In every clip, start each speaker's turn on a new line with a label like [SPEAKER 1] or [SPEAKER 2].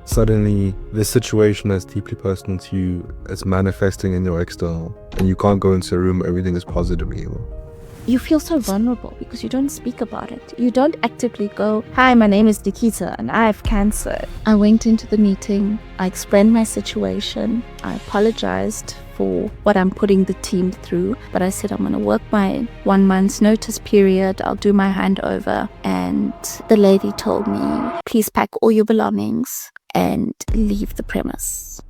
[SPEAKER 1] Suddenly, this situation that's deeply personal to you is manifesting in your external, and you can't go into a room, everything is positive anymore.
[SPEAKER 2] You feel so vulnerable because you don't speak about it. You don't actively go, "Hi, my name is Nikitta and I have cancer." I went into the meeting, I explained my situation, I apologized for what I'm putting the team through, but I said I'm going to work my 1 month's notice period, I'll do my handover. And the lady told me, "Please pack all your belongings and leave the premise."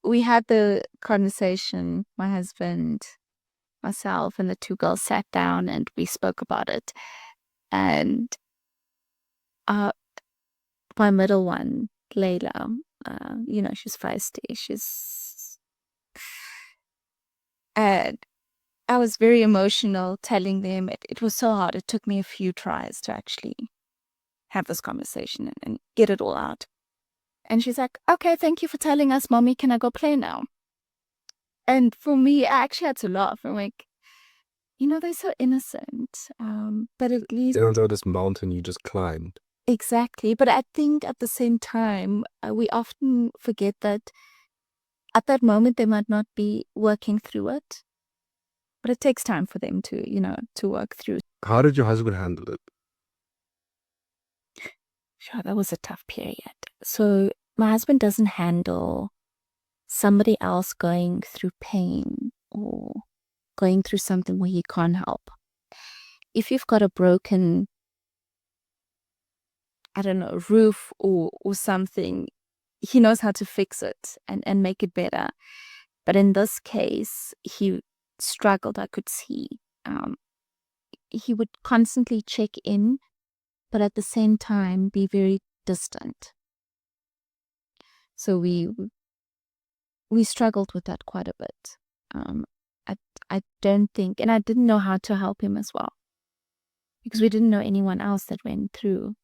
[SPEAKER 2] We had the conversation, my husband, myself, and the two girls sat down and we spoke about it. And my middle one, Layla, she's feisty. And I was very emotional telling them it was so hard. It took me a few tries to actually have this conversation and get it all out. And she's like, "Okay, thank you for telling us, Mommy. Can I go play now?" And for me, I actually had to laugh. I'm like, they're so innocent. But at least
[SPEAKER 1] They don't know this mountain you just climbed.
[SPEAKER 2] exactly. But I think at the same time, we often forget that at that moment they might not be working through it, but it takes time for them to work through.
[SPEAKER 1] How did your husband handle it?
[SPEAKER 2] Sure, that was a tough period. So my husband doesn't handle somebody else going through pain or going through something where he can't help. If you've got a broken, I don't know, roof or something, he knows how to fix it and make it better. But in this case, he struggled, I could see. He would constantly check in, but at the same time be very distant. So we struggled with that quite a bit. I don't think, and I didn't know how to help him as well, because we didn't know anyone else that went through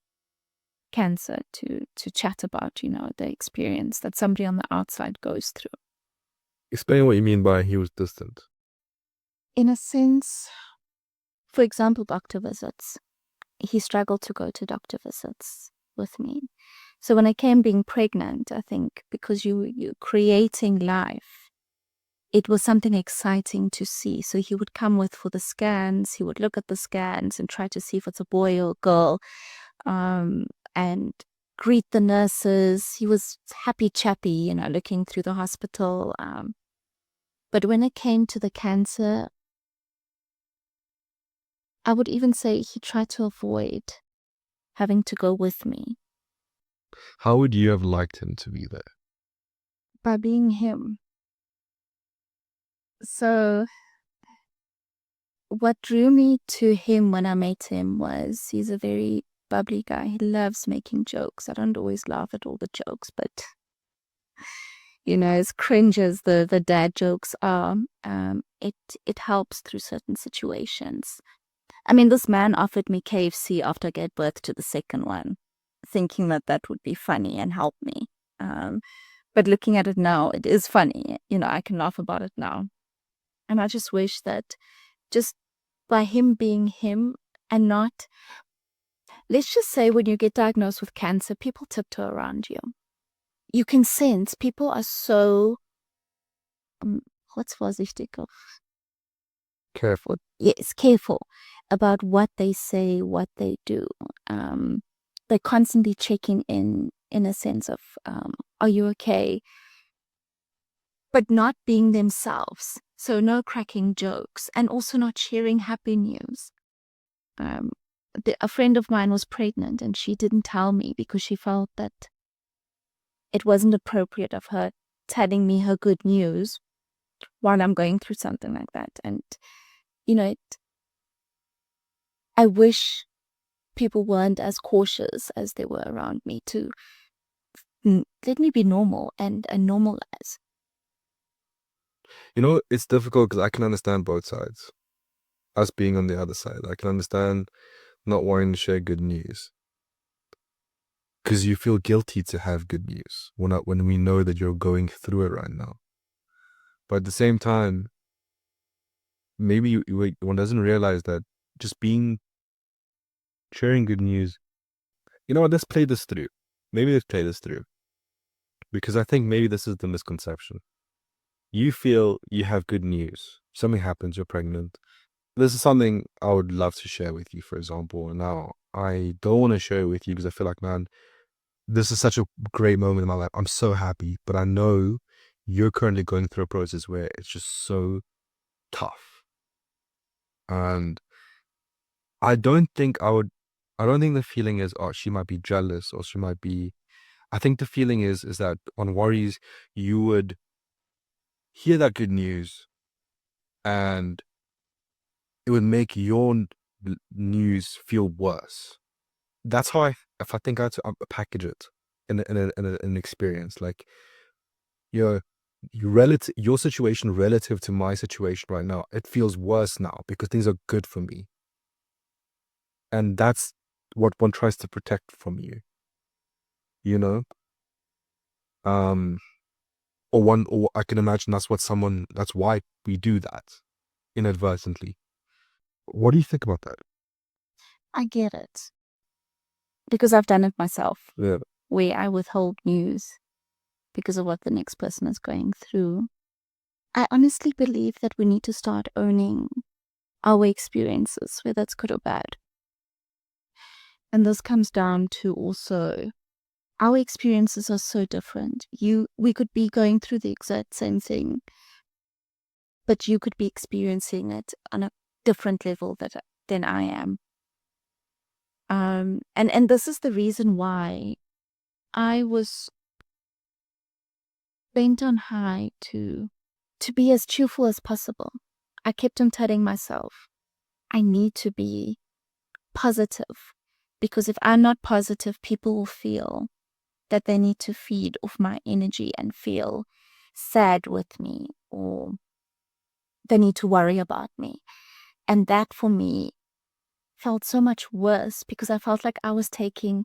[SPEAKER 2] cancer to chat about, the experience that somebody on the outside goes through.
[SPEAKER 1] Explain what you mean by he was distant.
[SPEAKER 2] In a sense, for example, doctor visits. He struggled to go to doctor visits with me. So when I came being pregnant, I think because you're creating life, it was something exciting to see. So he would come for the scans. He would look at the scans and try to see if it's a boy or a girl, and greet the nurses. He was happy chappy, looking through the hospital. But when it came to the cancer, I would even say he tried to avoid having to go with me.
[SPEAKER 1] How would you have liked him to be there?
[SPEAKER 2] By being him. So what drew me to him when I met him was he's a very bubbly guy. He loves making jokes. I don't always laugh at all the jokes, but as cringe as the dad jokes are, it helps through certain situations. I mean, this man offered me KFC after I gave birth to the second one, thinking that would be funny and help me. But looking at it now, it is funny. I can laugh about it now. And I just wish that just by him being him and not, let's just say when you get diagnosed with cancer, people tiptoe around you. You can sense people are so, what's vorsichtig?
[SPEAKER 1] Careful.
[SPEAKER 2] Yes, careful about what they say, what they do. They're constantly checking in a sense of, are you okay? But not being themselves. So no cracking jokes and also not sharing happy news. A friend of mine was pregnant and she didn't tell me because she felt that it wasn't appropriate of her telling me her good news while I'm going through something like that. And, I wish people weren't as cautious as they were around me to let me be normal and normalize.
[SPEAKER 1] It's difficult because I can understand both sides. Us being on the other side, I can understand not wanting to share good news. Because you feel guilty to have good news when we know that you're going through it right now. But at the same time, maybe one doesn't realize that just sharing good news You know what? Let's play this through. Maybe let's play this through. Because I think maybe this is the misconception. You feel you have good news. Something happens, you're pregnant. This is something I would love to share with you, for example. And now I don't want to share it with you because I feel like, man, this is such a great moment in my life. I'm so happy, but I know you're currently going through a process where it's just so tough. And I don't think the feeling is, oh, she might be jealous or she might be, I think the feeling is that on Worries, you would hear that good news and it would make your news feel worse. That's how if I think I had to package it in an experience, like, your your situation relative to my situation right now, it feels worse now because things are good for me. And that's what one tries to protect from you, you know? Or I can imagine that's why we do that inadvertently. What do you think about that?
[SPEAKER 2] I get it. Because I've done it myself,
[SPEAKER 1] Yeah.
[SPEAKER 2] where I withhold news because of what the next person is going through. I honestly believe that we need to start owning our experiences, whether it's good or bad. And this comes down to also our experiences are so different. We could be going through the exact same thing, but you could be experiencing it on a different level than I am. And this is the reason why I was bent on high to be as cheerful as possible. I kept on telling myself, I need to be positive, because if I'm not positive, people will feel that they need to feed off my energy and feel sad with me, or they need to worry about me. And that for me felt so much worse because I felt like I was sucking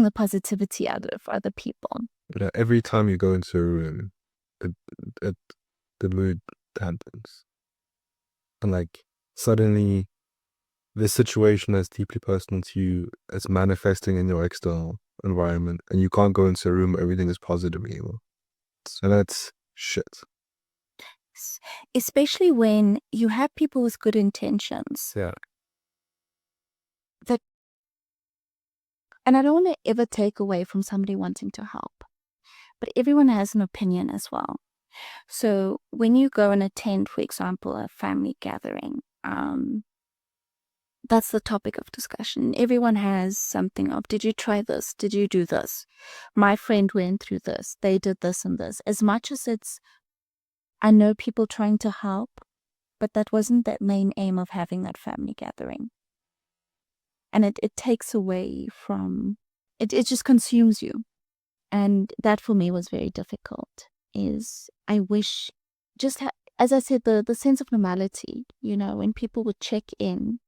[SPEAKER 2] the positivity out of other people.
[SPEAKER 1] You know, every time you go into a room, it, it, the mood dampens. And like, suddenly, this situation that's deeply personal to you is manifesting in your external environment, and you can't go into a room where everything is positive anymore. So that's shit.
[SPEAKER 2] Especially when you have people with good intentions.
[SPEAKER 1] Yeah.
[SPEAKER 2] And I don't want to ever take away from somebody wanting to help, but everyone has an opinion as well. So when you go and attend, for example, a family gathering, that's the topic of discussion. Everyone has something of, did you try this? Did you do this? My friend went through this. They did this and this. As much as I know people trying to help, but that wasn't the main aim of having that family gathering. And it takes away from, it just consumes you. And that for me was very difficult. Is I wish as I said, the sense of normality, when people would check in.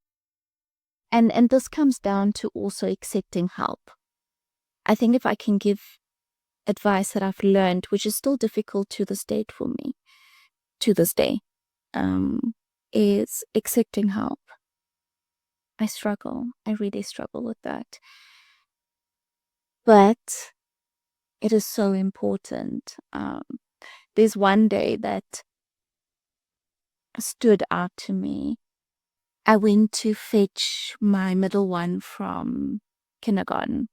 [SPEAKER 2] And this comes down to also accepting help. I think if I can give advice that I've learned, which is still difficult to this day for me, is accepting help. I struggle. I really struggle with that. But it is so important. There's one day that stood out to me. I went to fetch my middle one from kindergarten,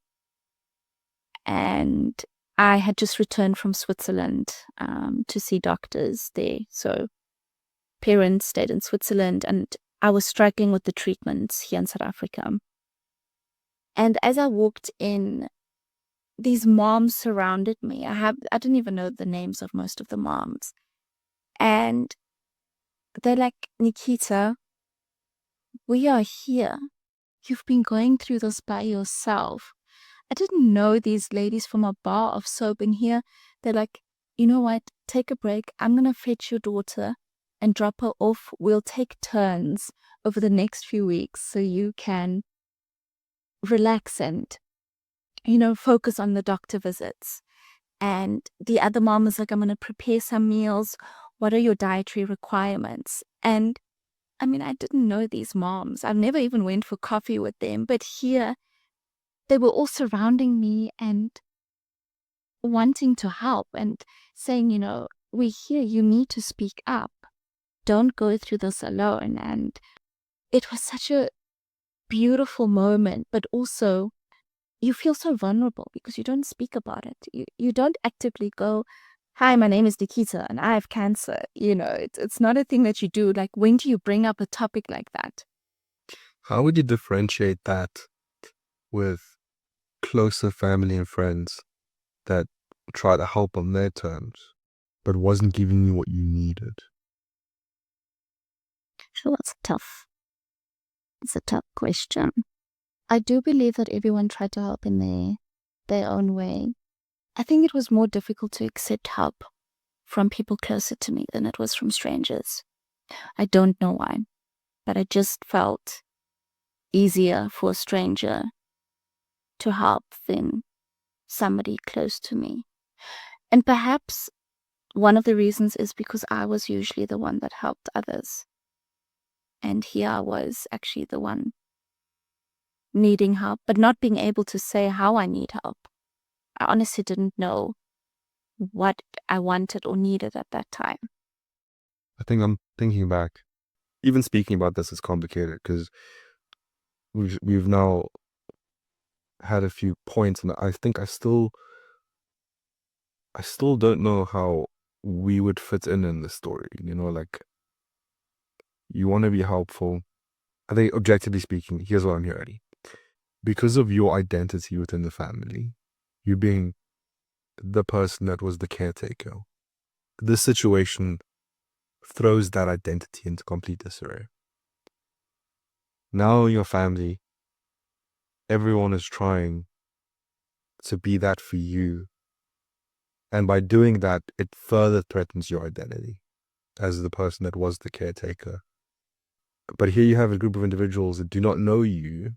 [SPEAKER 2] and I had just returned from Switzerland to see doctors there. So parents stayed in Switzerland, and I was struggling with the treatments here in South Africa. And as I walked in, these moms surrounded me. I didn't even know the names of most of the moms. And they're like, Nikitta, we are here. You've been going through this by yourself. I didn't know these ladies from a bar of soap in here. They're like, you know what? Take a break. I'm going to fetch your daughter and drop her off. We'll take turns over the next few weeks so you can relax and, focus on the doctor visits. And the other mom was like, I'm going to prepare some meals. What are your dietary requirements? And I mean, I didn't know these moms. I've never even went for coffee with them. But here they were all surrounding me and wanting to help and saying, we're here, you need to speak up. Don't go through this alone. And it was such a beautiful moment, but also you feel so vulnerable because you don't speak about it. You don't actively go, hi, my name is Nikitta and I have cancer. It's not a thing that you do. Like, when do you bring up a topic like that?
[SPEAKER 1] How would you differentiate that with closer family and friends that try to help on their terms, but wasn't giving you what you needed?
[SPEAKER 2] Sure, it's a tough question. I do believe that everyone tried to help in their own way. I think it was more difficult to accept help from people closer to me than it was from strangers. I don't know why, but I just felt easier for a stranger to help than somebody close to me. And perhaps one of the reasons is because I was usually the one that helped others. And here I was actually the one needing help, but not being able to say how I need help. I honestly didn't know what I wanted or needed at that time.
[SPEAKER 1] I think I'm thinking back. Even speaking about this is complicated because we've now had a few points, and I think I still don't know how we would fit in this story. Like, you want to be helpful. I think, objectively speaking, here's what I'm hearing. Because of your identity within the family, you being the person that was the caretaker, this situation throws that identity into complete disarray. Now your family, everyone is trying to be that for you. And by doing that, it further threatens your identity as the person that was the caretaker. But here you have a group of individuals that do not know you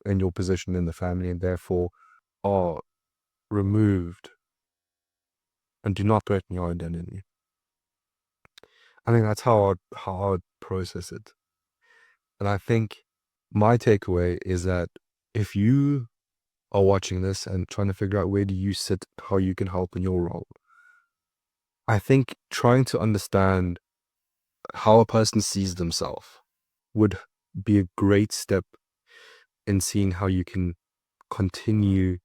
[SPEAKER 1] and your position in the family, and therefore are removed and do not threaten your identity. I think that's how I'd process it. And I think my takeaway is that if you are watching this and trying to figure out where do you sit, how you can help in your role, I think trying to understand how a person sees themselves would be a great step in seeing how you can continue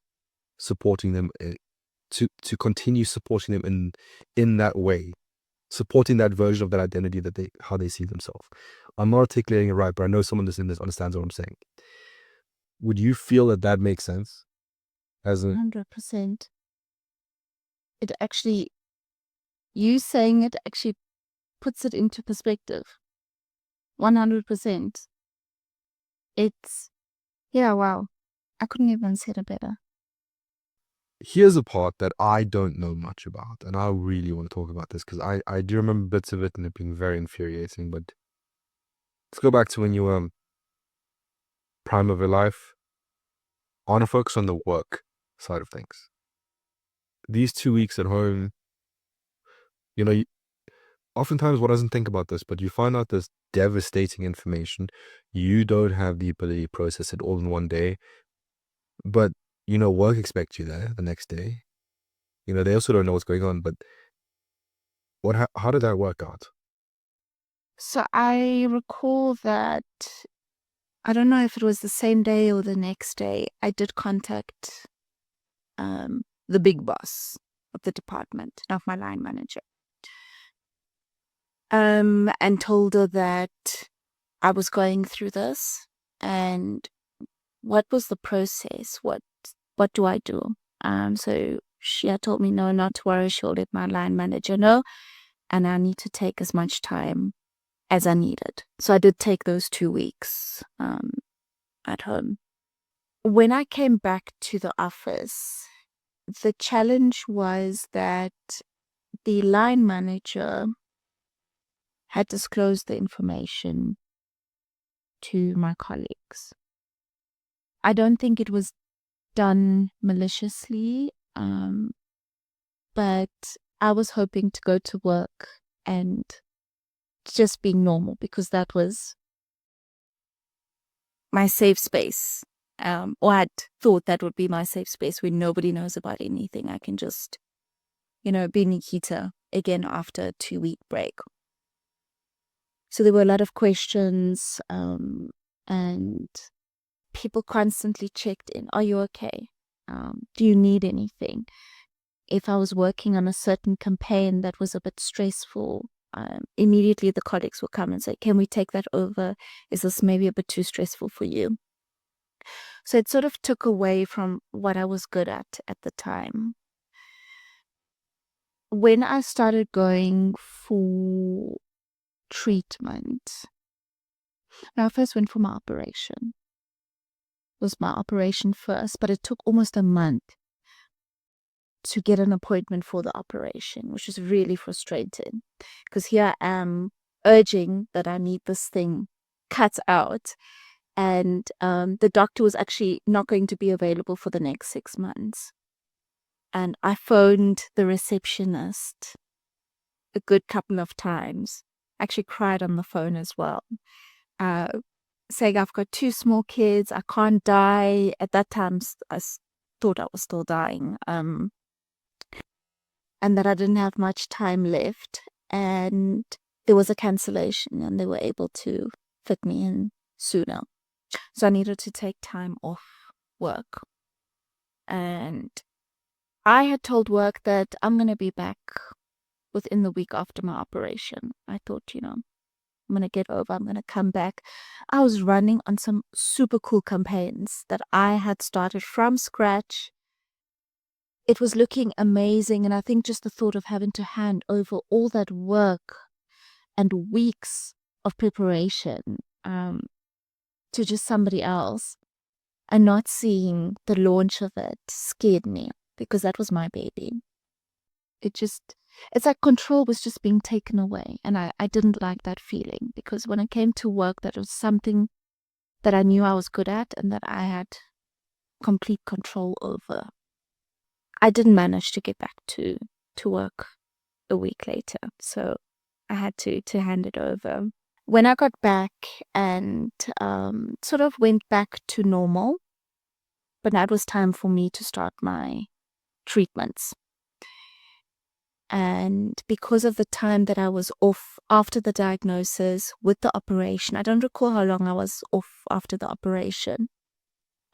[SPEAKER 1] supporting them, to continue supporting them in that way, supporting that version of that identity that how they see themselves. I'm not articulating it right, but I know someone listening to this understands what I'm saying. Would you feel that makes sense?
[SPEAKER 2] 100%. It actually, you saying it actually puts it into perspective. 100%. Yeah, wow. I couldn't even say it better.
[SPEAKER 1] Here's a part that I don't know much about, and I really want to talk about this because I do remember bits of it and it being very infuriating. But let's go back to when you were prime of your life. I want to focus on the work side of things. These 2 weeks at home, oftentimes one doesn't think about this, but you find out this devastating information. You don't have the ability to process it all in one day, but work expects you there the next day. They also don't know what's going on, but how did that work out?
[SPEAKER 2] So I recall that, I don't know if it was the same day or the next day, I did contact the big boss of the department, of my line manager, and told her that I was going through this and what was the process, what do I do. So she had told me, no, not to worry, she'll let my line manager know, and I need to take as much time as I needed. So I did take those 2 weeks at home. When I came back to the office, the challenge was that the line manager had disclosed the information to my colleagues. I don't think it was done maliciously, but I was hoping to go to work and just being normal because that was my safe space Or I'd thought that would be my safe space where nobody knows about anything. I can just, be Nikitta again after a 2-week break. So there were a lot of questions, and people constantly checked in. Are you okay? Do you need anything? If I was working on a certain campaign that was a bit stressful, immediately the colleagues will come and say, can we take that over? Is this maybe a bit too stressful for you? So it sort of took away from what I was good at the time. When I started going for treatment, now I first went for my operation. It was my operation first, but it took almost a month to get an appointment for the operation, which is really frustrating because here I am urging that I need this thing cut out, and the doctor was actually not going to be available for the next 6 months. And I phoned the receptionist a good couple of times, actually cried on the phone as well, saying I've got 2 small kids, I can't die. At that time I thought I was still dying, and that I didn't have much time left, and there was a cancellation and they were able to fit me in sooner. So I needed to take time off work. And I had told work that I'm going to be back within the week after my operation. I thought, I'm going to get over, I'm going to come back. I was running on some super cool campaigns that I had started from scratch. It was looking amazing, and I think just the thought of having to hand over all that work and weeks of preparation to just somebody else and not seeing the launch of it scared me, because that was my baby. It's like control was just being taken away, and I didn't like that feeling, because when it came to work, that was something that I knew I was good at and that I had complete control over. I didn't manage to get back to work a week later, so I had to hand it over. When I got back and sort of went back to normal, but now it was time for me to start my treatments. And because of the time that I was off after the diagnosis with the operation, I don't recall how long I was off after the operation.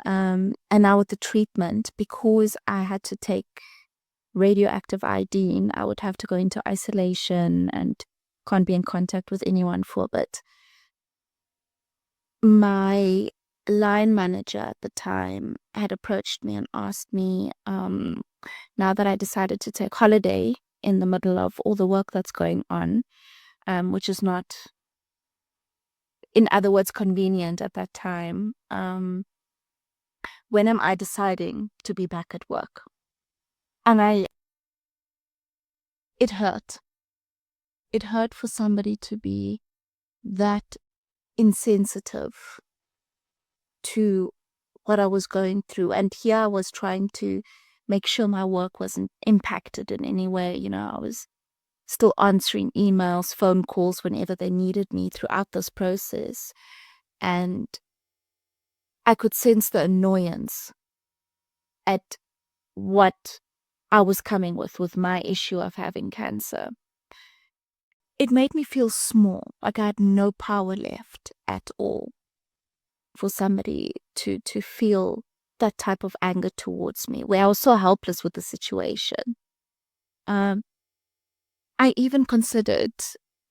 [SPEAKER 2] And now with the treatment, because I had to take radioactive iodine, I would have to go into isolation and can't be in contact with anyone for a bit. My line manager at the time had approached me and asked me, now that I decided to take holiday in the middle of all the work that's going on, which is not, in other words, convenient at that time, when am I deciding to be back at work? And it hurt. It hurt for somebody to be that insensitive to what I was going through. And here I was trying to make sure my work wasn't impacted in any way. I was still answering emails, phone calls whenever they needed me throughout this process. And I could sense the annoyance at what I was coming with my issue of having cancer. It made me feel small, like I had no power left at all. For somebody to feel that type of anger towards me, where I was so helpless with the situation. I even considered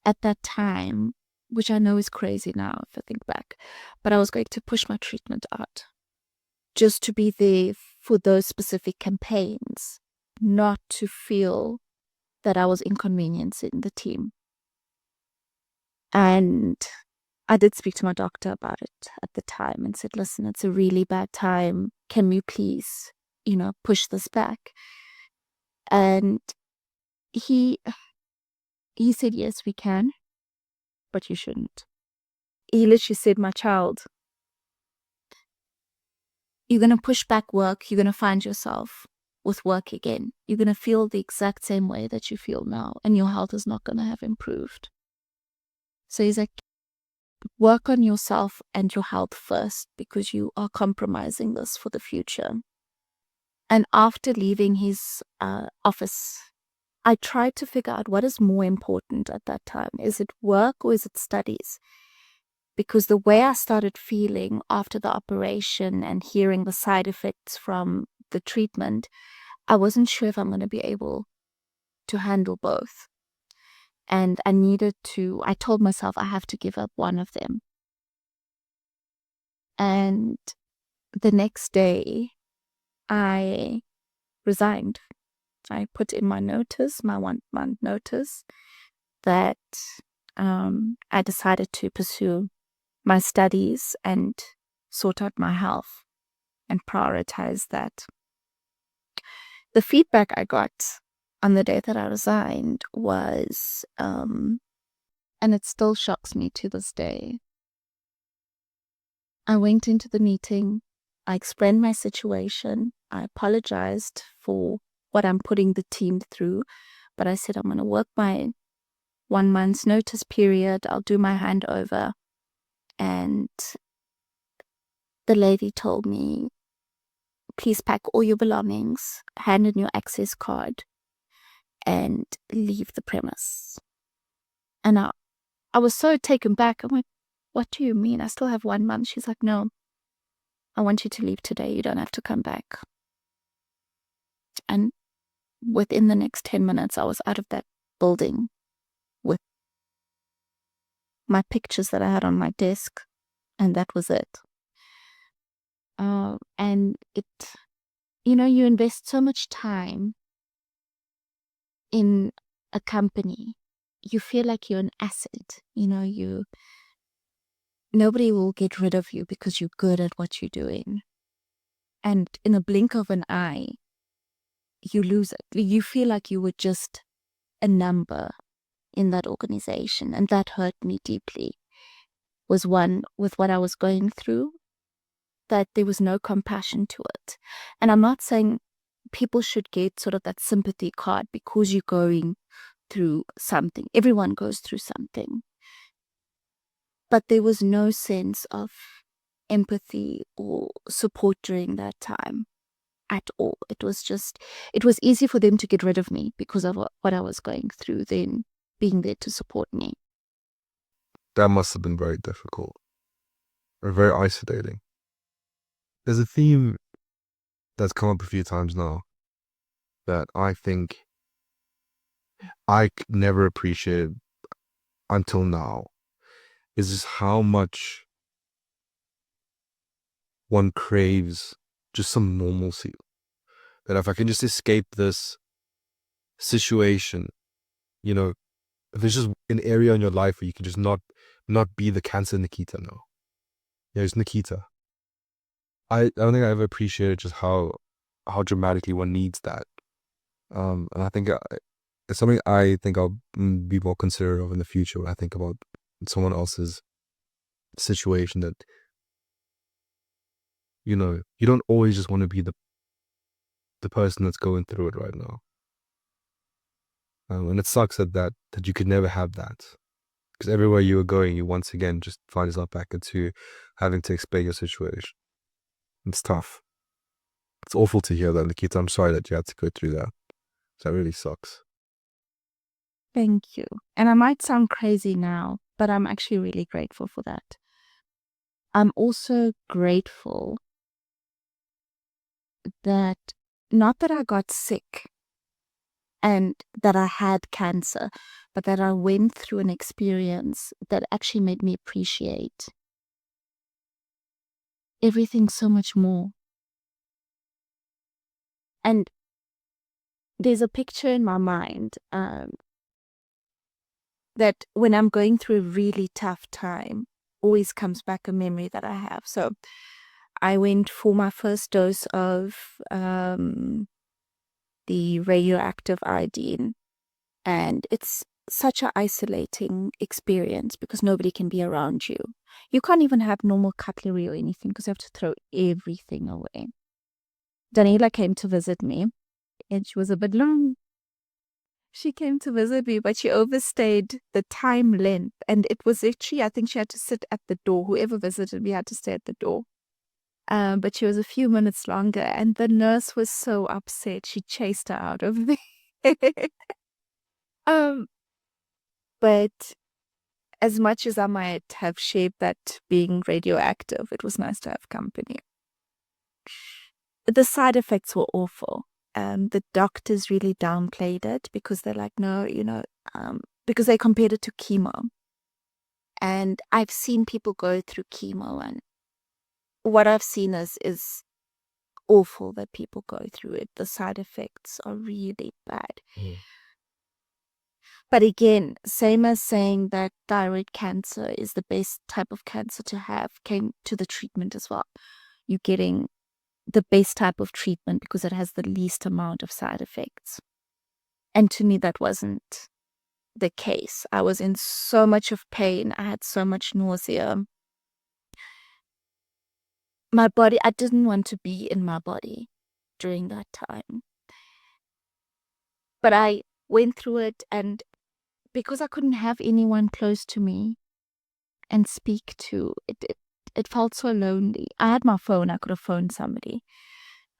[SPEAKER 2] at that time, which I know is crazy now if I think back, but I was going to push my treatment out just to be there for those specific campaigns, not to feel that I was inconveniencing the team. And I did speak to my doctor about it at the time and said, listen, it's a really bad time. Can we please, push this back? And he said, yes, we can, but you shouldn't. He literally said, my child, you're going to push back work. You're going to find yourself with work again. You're going to feel the exact same way that you feel now, and your health is not going to have improved. So he's like, work on yourself and your health first, because you are compromising this for the future. And after leaving his office, I tried to figure out what is more important at that time. Is it work or is it studies? Because the way I started feeling after the operation and hearing the side effects from the treatment, I wasn't sure if I'm going to be able to handle both. And I told myself I have to give up one of them. And the next day, I resigned. I put in my notice, my 1-month notice, that I decided to pursue my studies and sort out my health and prioritize that. The feedback I got on the day that I resigned was, and it still shocks me to this day. I went into the meeting, I explained my situation, I apologized for what I'm putting the team through, but I said I'm going to work my 1 month's notice period, I'll do my handover. And the lady told me, please pack all your belongings, hand in your access card, and leave the premise. And I was so taken back. I'm like, what do you mean? I still have 1 month. She's like, no, I want you to leave today. You don't have to come back. And within the next 10 minutes, I was out of that building with my pictures that I had on my desk, and that was it. And it, you invest so much time in a company, you feel like you're an asset. Nobody will get rid of you because you're good at what you're doing. And in a blink of an eye, you lose it. You feel like you were just a number in that organization. And that hurt me deeply. Was one with what I was going through, that there was no compassion to it. And I'm not saying people should get sort of that sympathy card because you're going through something. Everyone goes through something. But there was no sense of empathy or support during that time at all. It was easy for them to get rid of me because of what I was going through than being there to support me.
[SPEAKER 1] That must have been very difficult or very isolating. There's a theme that's come up a few times now that I think I never appreciated until now, is just how much one craves just some normalcy. That if I can just escape this situation, if there's just an area in your life where you can just not be the cancer Nikitta now. Yeah, it's Nikitta. I don't think I ever appreciated just how dramatically one needs that. And I think it's something I think I'll be more considerate of in the future when I think about someone else's situation, that you don't always just want to be the person that's going through it right now. And it sucks that you could never have that, because everywhere you were going, you once again just find yourself back into having to explain your situation. It's tough. It's awful to hear that, Nikitta. I'm sorry that you had to go through that. That really sucks.
[SPEAKER 2] Thank you. And I might sound crazy now, but I'm actually really grateful for that. I'm also grateful that, not that I got sick and that I had cancer, but that I went through an experience that actually made me appreciate everything so much more. And there's a picture in my mind that when I'm going through a really tough time, always comes back a memory that I have. So I went for my first dose of the radioactive iodine, and it's such an isolating experience because nobody can be around you. You can't even have normal cutlery or anything because you have to throw everything away. Daniela came to visit me, and she was a bit long. She came to visit me, but she overstayed the time length. And it was actually, I think she had to sit at the door. Whoever visited me had to stay at the door. But she was a few minutes longer. And the nurse was so upset. She chased her out of there. But as much as I might have shaped that being radioactive, it was nice to have company. The side effects were awful. The doctors really downplayed it because they're like, no, because they compared it to chemo. And I've seen people go through chemo, and what I've seen is awful that people go through it. The side effects are really bad. But again, same as saying that thyroid cancer is the best type of cancer to have, came to the treatment as well. You're getting the best type of treatment because it has the least amount of side effects. And to me, that wasn't the case. I was in so much of pain. I had so much nausea. My body, I didn't want to be in my body during that time. But I went through it, and because I couldn't have anyone close to me and speak to, it felt so lonely. I had my phone, I could have phoned somebody.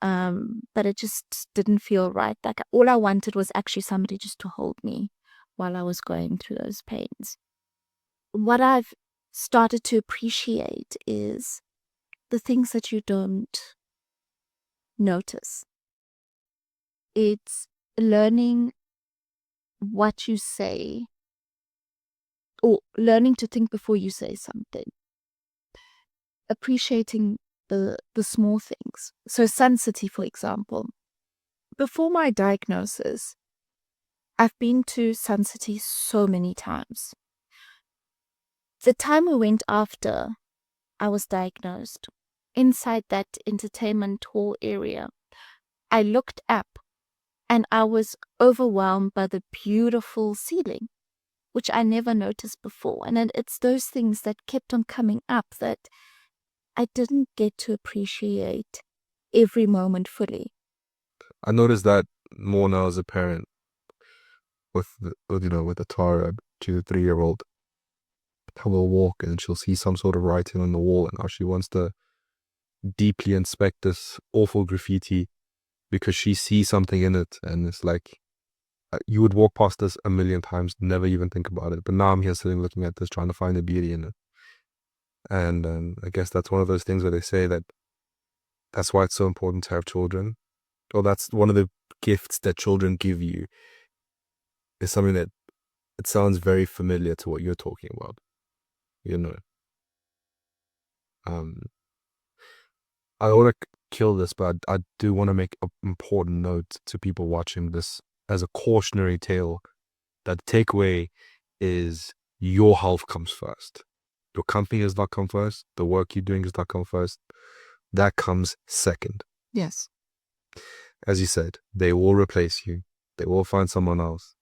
[SPEAKER 2] But it just didn't feel right. Like all I wanted was actually somebody just to hold me while I was going through those pains. What I've started to appreciate is the things that you don't notice. It's learning what you say, or learning to think before you say something. Appreciating the small things. So Sun City, for example. Before my diagnosis, I've been to Sun City so many times. The time we went after I was diagnosed, inside that entertainment hall area, I looked up and I was overwhelmed by the beautiful ceiling, which I never noticed before. And it's those things that kept on coming up that I didn't get to appreciate every moment fully.
[SPEAKER 1] I noticed that more now as a parent with the Tara, she's a 3-year-old. How we'll walk and she'll see some sort of writing on the wall, and how she wants to deeply inspect this awful graffiti because she sees something in it, and it's like you would walk past this a million times, never even think about it. But now I'm here sitting looking at this, trying to find the beauty in it. And I guess that's one of those things where they say that that's why it's so important to have children, or that's one of the gifts that children give you, is something that it sounds very familiar to what you're talking about. I don't want to kill this, but I do want to make an important note to people watching this as a cautionary tale, that the takeaway is your health comes first. Your company does not come first. The work you're doing does not come first. That comes second.
[SPEAKER 2] Yes.
[SPEAKER 1] As you said, they will replace you. They will find someone else.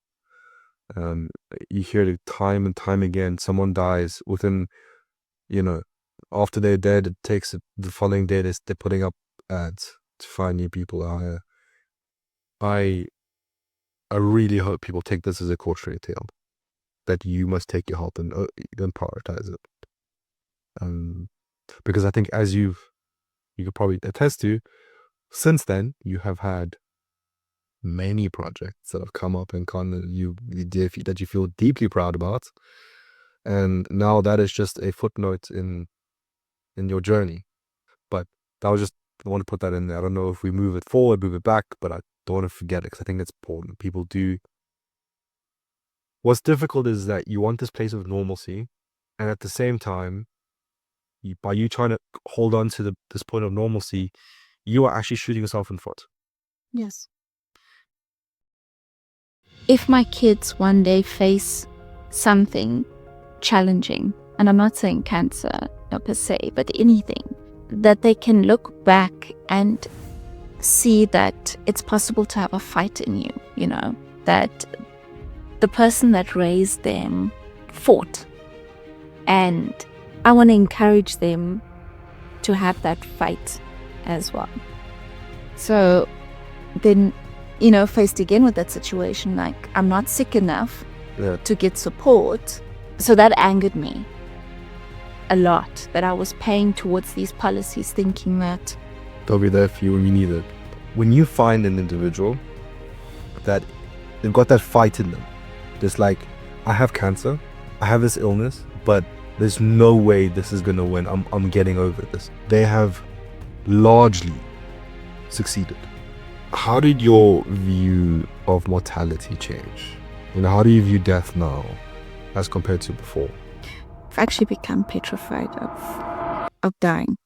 [SPEAKER 1] You hear it time and time again. Someone dies within, after they're dead, it takes the following day, they're putting up ads to find new people to hire. I really hope people take this as a cautionary tale, that you must take your health and prioritize it. Because I think, as you could probably attest to, since then you have had many projects that have come up and that you feel deeply proud about, and now that is just a footnote in your journey. But I want to put that in there. I don't know if we move it forward, move it back, but I don't want to forget it because I think it's important. People do. What's difficult is that you want this place of normalcy, and at the same time, by you trying to hold on to this point of normalcy, you are actually shooting yourself in the foot.
[SPEAKER 2] Yes. If my kids one day face something challenging, and I'm not saying cancer per se, but anything, that they can look back and see that it's possible to have a fight in you, that the person that raised them fought. And I want to encourage them to have that fight as well. So then faced again with that situation, like I'm not sick enough
[SPEAKER 1] Yeah.
[SPEAKER 2] to get support. So that angered me a lot, that I was paying towards these policies thinking that
[SPEAKER 1] They'll be there for you when you need it. When you find an individual that they've got that fight in them, just like, I have cancer, I have this illness, but there's no way this is gonna win. I'm getting over this. They have largely succeeded. How did your view of mortality change? How do you view death now as compared to before?
[SPEAKER 2] I've actually become petrified of dying.